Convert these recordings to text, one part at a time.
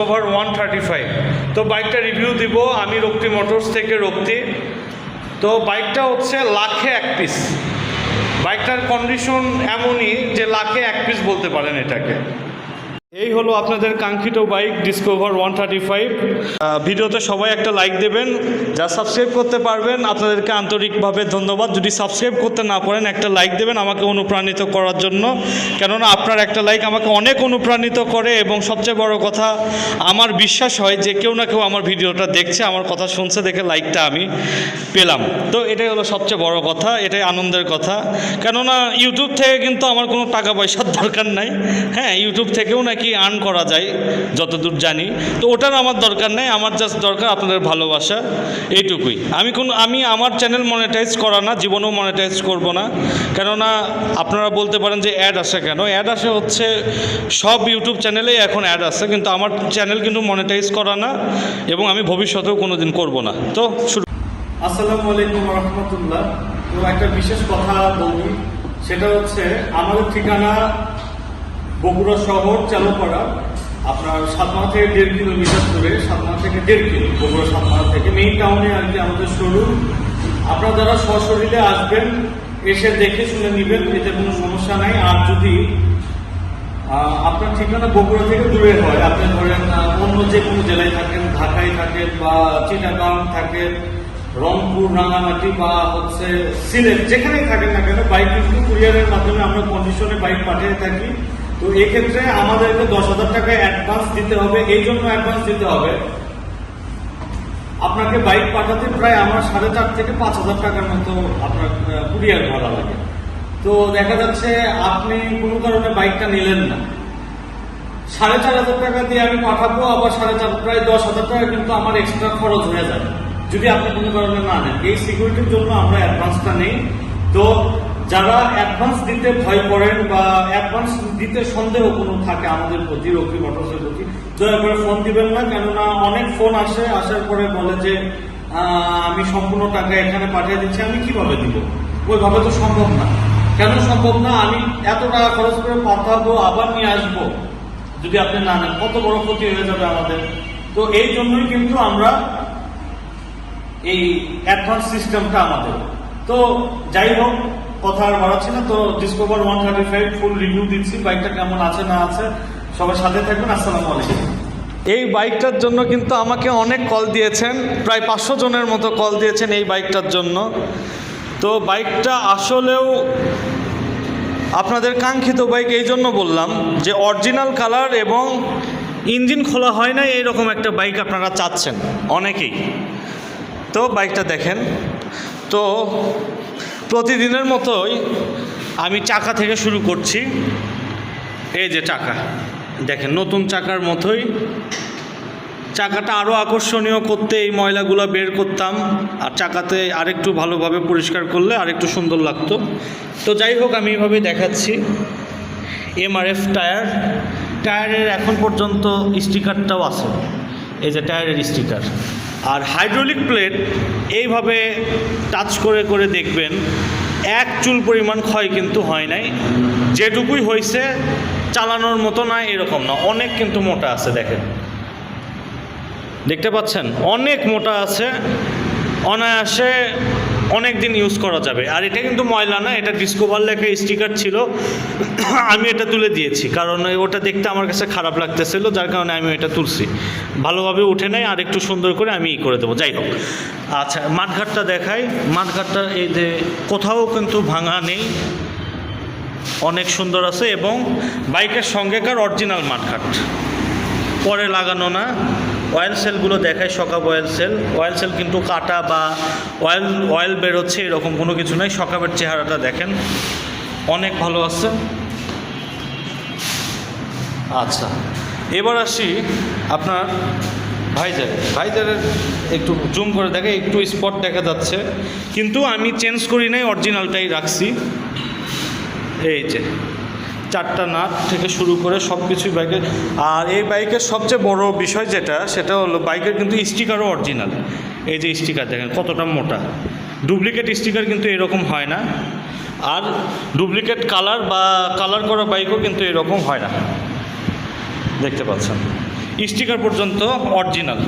Over 135। তো বাইকটা review দিব আমি রক্তি মোটরস থেকে রক্তি। তো বাইকটা হচ্ছে লাখে এক পিস। বাইকটার কন্ডিশন এমনই যে লাখে এক পিস বলতে পারেন এটাকে। এই হলো আপনাদের কাঙ্ক্ষিত বাইক ডিসকভার 135। ভিডিওতে সবাই একটা লাইক দেবেন, যা সাবস্ক্রাইব করতে পারবেন আপনাদেরকে আন্তরিকভাবে ধন্যবাদ। যদি সাবস্ক্রাইব করতে না পারেন একটা লাইক দেবেন আমাকে অনুপ্রাণিত করার জন্য, কেননা আপনার একটা লাইক আমাকে অনেক অনুপ্রাণিত করে। এবং সবচেয়ে বড় কথা, আমার বিশ্বাস হয় যে কেউ না কেউ আমার ভিডিওটা দেখছে, আমার কথা শুনছে দেখে লাইকটা আমি পেলাম। তো এটাই হলো সবচেয়ে বড় কথা, এটাই আনন্দের কথা। কেননা ইউটিউব থেকে কিন্তু আমার কোনো টাকা পয়সার দরকার নাই। হ্যাঁ, ইউটিউব থেকেও নাকি আর্ন করা যায় যতদূর জানি, তো ওটার আমার দরকার নেই। আমার জাস্ট দরকার আপনাদের ভালোবাসা, এইটুকুই। আমি আমার চ্যানেল মনিটাইজ করা না, জীবনেও মনিটাইজ করব না। কেননা আপনারা বলতে পারেন যে অ্যাড আসে কেন, অ্যাড আসে হচ্ছে সব ইউটিউব চ্যানেলেই এখন অ্যাড আসে, কিন্তু আমার চ্যানেল কিন্তু মনিটাইজ করা না এবং আমি ভবিষ্যতেও কোনো দিন করবো না। তো শুরু। আসসালামু আলাইকুম রহমতুল্লাহ। তো একটা বিশেষ কথা বলি, সেটা হচ্ছে আমাদের ঠিকানা বগুড়া শহর চালুপাড়া, আপনার সাতমাথা থেকে 1.5 কিলোমিটার দূরে, সাতমাথা থেকে 1.5 কিলো, বগুড়া সাতমাথা থেকে মেইন টাউনে আর কি আমাদের শোরুম। আপনারা যারা সশরীরে আসবেন এসে দেখে শুনে নেবেন, এতে কোনো সমস্যা নাই। আর যদি আপনার ঠিকানা বগুড়া থেকে দূরে হয়, আপনি ধরেন অন্য যে কোনো জেলায় থাকেন, ঢাকায় থাকেন বা চিটাগাং থাকেন, রংপুর, রাঙামাটি বা হচ্ছে সিলেট, যেখানেই থাকেন না কেন, বাইক কিন্তু কুরিয়ারের মাধ্যমে আমরা কন্ডিশনে বাইক পাঠিয়ে থাকি। তো এক্ষেত্রে আমাদেরকে 10,000 টাকা অ্যাডভান্স দিতে হবে। এই জন্য অ্যাডভান্স দিতে হবে, আপনাকে বাইক পাঠাতে প্রায় আমার 4,500 থেকে 5,000 টাকার মতো আপনার কুরিয়ার ভাড়া লাগে। তো দেখা যাচ্ছে আপনি কোনো কারণে বাইকটা নিলেন না, 4,500 টাকা দিয়ে আমি পাঠাবো, আবার 4,500 প্রায় 10,000 টাকা কিন্তু আমার এক্সট্রা খরচ হয়ে যাবে যদি আপনি কোনো কারণে না নেন। এই সিকিউরিটির জন্য আমরা অ্যাডভান্সটা নেই। তো যারা অ্যাডভান্স দিতে ভয় করেন বা অ্যাডভান্স দিতে সন্দেহ কোনো থাকে আমাদের প্রতি, রকি মোটরসের প্রতি, দয়া করে ফোন দিবেন না। কেননা অনেক ফোন আসে, আসার পরে বলে যে আমি সম্পূর্ণ টাকা এখানে পাঠিয়ে দিচ্ছি, আমি কিভাবে দিব? ওইভাবে তো সম্ভব না। কেন সম্ভব না? আমি এত টাকা খরচ করে পাঠাবো, আবার নিয়ে আসবো, যদি আপনি না নেন কত বড় ক্ষতি হয়ে যাবে আমাদের। তো এই জন্যই কিন্তু আমরা এই অ্যাডভান্স সিস্টেমটা আমাদের। তো যাই হোক, কথা আর বাড়াচ্ছি না। তো ডিসকভার 135 ফুল রিভিউ দিচ্ছি, বাইকটা কেমন আছে না আছে, সবার সাথে থাকবেন। আসসালামু আলাইকুম। এই বাইকটার জন্য কিন্তু আমাকে অনেক কল দিয়েছেন, প্রায় 500 জনের মতো কল দিয়েছেন এই বাইকটার জন্য। তো বাইকটা আসলেও আপনাদের কাঙ্ক্ষিত বাইক। এই জন্য বললাম যে অরিজিনাল কালার এবং ইঞ্জিন খোলা হয় না এইরকম একটা বাইক আপনারা চাচ্ছেন অনেকেই। তো বাইকটা দেখেন। তো প্রতিদিনের মতোই আমি চাকা থেকে শুরু করছি। এই যে চাকা দেখেন, নতুন চাকার মতোই। চাকাটা আরও আকর্ষণীয় করতে এই ময়লাগুলো বের করতাম, আর চাকাতে আরেকটু ভালোভাবে পরিষ্কার করলে আরেকটু সুন্দর লাগতো। তো যাই হোক, আমি এইভাবে দেখাচ্ছি। MRF টায়ারের এখন পর্যন্ত স্টিকারটাও আছে, এই যে টায়ারের স্টিকার। আর হাইড্রোলিক প্লেট এইভাবে টাচ করে করে দেখবেন এক চুল পরিমাণ ক্ষয় কিন্তু হয় নাই। যেটুকুই হয়েছে চালানোর মতো না এরকম না, অনেক কিন্তু মোটা আছে। দেখেন, দেখতে পাচ্ছেন অনেক মোটা আছে, অনায়াসে অনেক দিন ইউজ করা যাবে। আর এটা কিন্তু ময়লা না, এটা ডিসকভার লেখা স্টিকার ছিল, আমি এটা তুলে দিয়েছি কারণ ওটা দেখতে আমার কাছে খারাপ লাগতেছিল, যার কারণে আমি এটা তুলছি। ভালোভাবে উঠে নেয়, আর একটু সুন্দর করে আমি করে দেবো। যাই হোক, আচ্ছা মাঠঘাটটা দেখাই। মাঠঘাটটা এই যে কোথাও কিন্তু ভাঙা নেই, অনেক সুন্দর আছে। এবং বাইকের সঙ্গেকার অরিজিনাল মাঠঘাট, পরে লাগানো না। অয়েল সেলগুলো দেখায়, সকাপ অয়েল সেল কিন্তু কাটা বা অয়েল বেরোচ্ছে এরকম কোনো কিছু নাই। সকাপের চেহারাটা দেখেন, অনেক ভালো আছে। আচ্ছা, এবার আসি আপনার ভাইজারের একটু জুম করে দেখে, একটু স্পট দেখা যাচ্ছে, কিন্তু আমি চেঞ্জ করি নাই, অরিজিনালটাই রাখছি। এই যে 4টা নাট থেকে শুরু করে সব কিছুই বাইকের। আর এই বাইকের সবচেয়ে বড় বিষয় সেটা হলো বাইকের কিন্তু স্টিকারও অরিজিনাল। এই যে স্টিকার দেখেন কতটা মোটা, ডুপ্লিকেট স্টিকার কিন্তু এরকম হয় না। আর ডুপ্লিকেট কালার বা কালার করা বাইকও কিন্তু এরকম হয় না, দেখতে পাচ্ছেন। স্টিকার পর্যন্ত অরিজিনাল।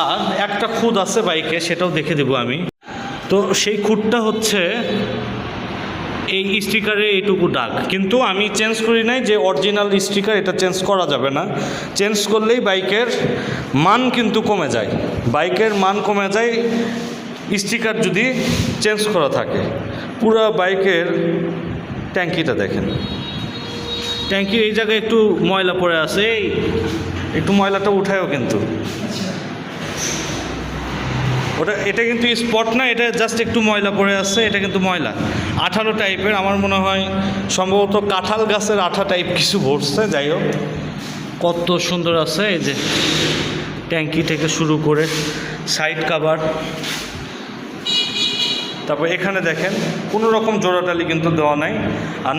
আর একটা খুঁত আছে বাইকে, সেটাও দেখে দেবো আমি। তো সেই খুঁতটা হচ্ছে এই স্টিকারে এইটুকু দাগ, কিন্তু আমি চেঞ্জ করি নাই, যে অরিজিনাল স্টিকার এটা চেঞ্জ করা যাবে না। চেঞ্জ করলেই বাইকের মান কিন্তু কমে যায়, বাইকের মান কমে যায় স্টিকার যদি চেঞ্জ করা থাকে। পুরো বাইকের ট্যাঙ্কিটা দেখেন, ট্যাঙ্কির এই জায়গায় একটু ময়লা পড়ে আছে, এই একটু ময়লাটা উঠায়ও কিন্তু এটা কিন্তু স্পট না, এটা জাস্ট একটু ময়লা পড়ে আছে। এটা কিন্তু ময়লা আঠালো টাইপের, আমার মনে হয় সম্ভবত কাঁঠাল গাছের আঠা টাইপ কিছু ভরছে। যাই হোক, কত সুন্দর আছে এই যে ট্যাঙ্কি থেকে শুরু করে সাইড কাভার। তারপর এখানে দেখেন কোনো রকম জোড়াটালি কিন্তু দেওয়া নাই। আর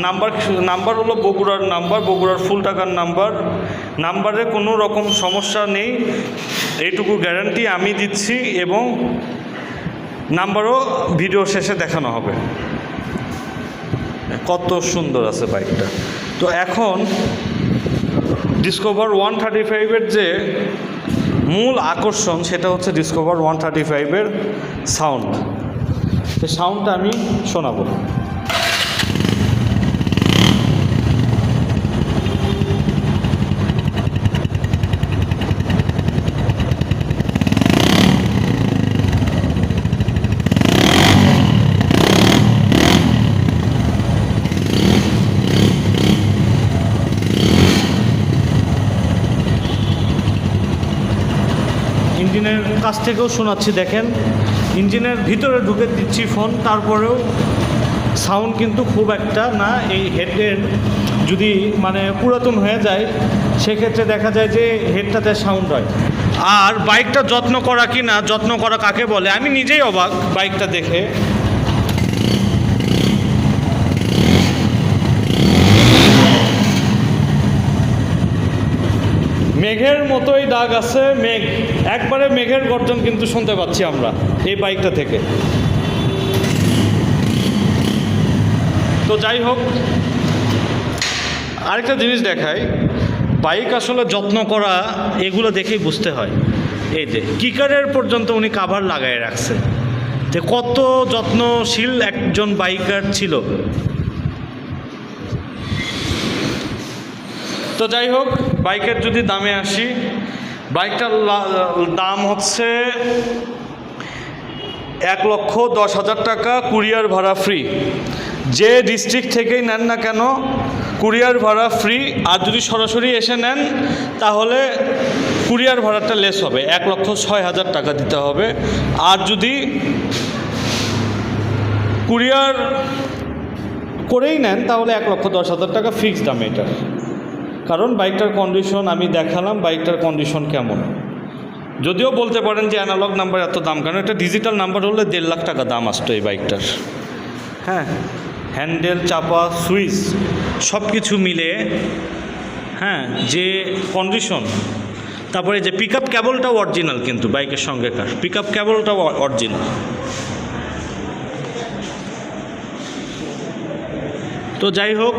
নাম্বার হলো বগুড়ার নাম্বার, বগুড়ার ফুল টাকার নাম্বারে কোনো রকম সমস্যা নেই, এইটুকু গ্যারান্টি আমি দিচ্ছি। এবং নাম্বারও ভিডিও শেষে দেখানো হবে। কত সুন্দর আছে বাইকটা। তো এখন ডিসকভার 135-এর যে মূল আকর্ষণ, সেটা হচ্ছে ডিসকভার 135-এর সাউন্ড। সেই সাউন্ডটা আমি শোনাবো। ইঞ্জিনের কাছ থেকেও শোনাচ্ছি, দেখেন ইঞ্জিনের ভিতরে ঢুকে দিচ্ছি ফোন, তারপরেও সাউন্ড কিন্তু খুব একটা না। এই হেডের যদি মানে পুরাতন হয়ে যায়, সেক্ষেত্রে দেখা যায় যে হেডটাতে সাউন্ড হয়। আর বাইকটা যত্ন করা কি না, যত্ন করা কাকে বলে, আমি নিজেই অবাক বাইকটা দেখে। মেঘের মতোই দাগ আছে, মেঘ একবারে মেঘের গর্জন কিন্তু শুনতে পাচ্ছি আমরা এই বাইকটা থেকে। তো যাই হোক, আরেকটা জিনিস দেখাই, বাইক আসলে যত্ন করা এগুলো দেখেই বুঝতে হয়। এই যে কিকারের পর্যন্ত উনি কাভার লাগায় রাখছে, যে কত যত্নশীল একজন বাইকার ছিল। তো যাই হোক, বাইকের যদি দামে আসি, বাইকটার দাম হচ্ছে 1,10,000 টাকা, কুরিয়ার ভাড়া ফ্রি। যে ডিস্ট্রিক্ট থেকেই নেন না কেন কুরিয়ার ভাড়া ফ্রি। আর যদি সরাসরি এসে নেন তাহলে কুরিয়ার ভাড়াটা লেস হবে, 1,06,000 টাকা দিতে হবে। আর যদি কুরিয়ার করেই নেন তাহলে 1,10,000 টাকা ফিক্সড দাম এটা। কারণ বাইকটার কন্ডিশন আমি দেখালাম, বাইকটার কন্ডিশন কেমন। যদিও বলতে পারেন যে অ্যানালগ নাম্বার এত দাম কেন, এটা ডিজিটাল নাম্বার হলে 1.5 লাখ টাকা দাম আসতো এই বাইকটার। হ্যাঁ, হ্যান্ডেল, চাপা, সুইচ সব কিছু মিলে, হ্যাঁ, যে কন্ডিশন। তারপরে যে পিক আপ কেবলটাও অরিজিনাল, কিন্তু বাইকের সঙ্গেকার পিক আপ কেবলটাও অরিজিনাল। তো যাই হোক,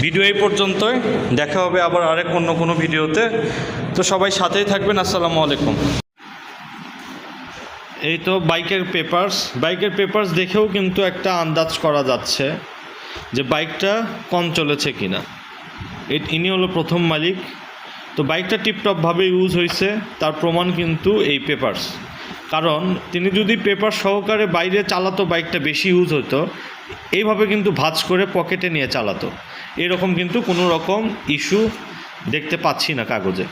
ভিডিও এই পর্যন্তই, দেখা হবে আবার অন্য কোনো ভিডিওতে। তো সবাই সাথেই থাকবেন। আসসালামু আলাইকুম। এই তো বাইকের পেপারস দেখেও কিন্তু একটা আন্দাজ করা যাচ্ছে যে বাইকটা কম চলেছে কিনা। ইনি হলো প্রথম মালিক। তো বাইকটা টিপটপভাবে ইউজ হয়েছে, তার প্রমাণ কিন্তু এই পেপারস। কারণ তিনি যদি পেপার সহকারে বাইরে চালাতো, বাইকটা বেশি ইউজ হতো, এইভাবে কিন্তু ভাঁজ করে পকেটে নিয়ে চালাতো। এরকম কিন্তু কোনো রকম ইস্যু দেখতে পাচ্ছি না কাগজে।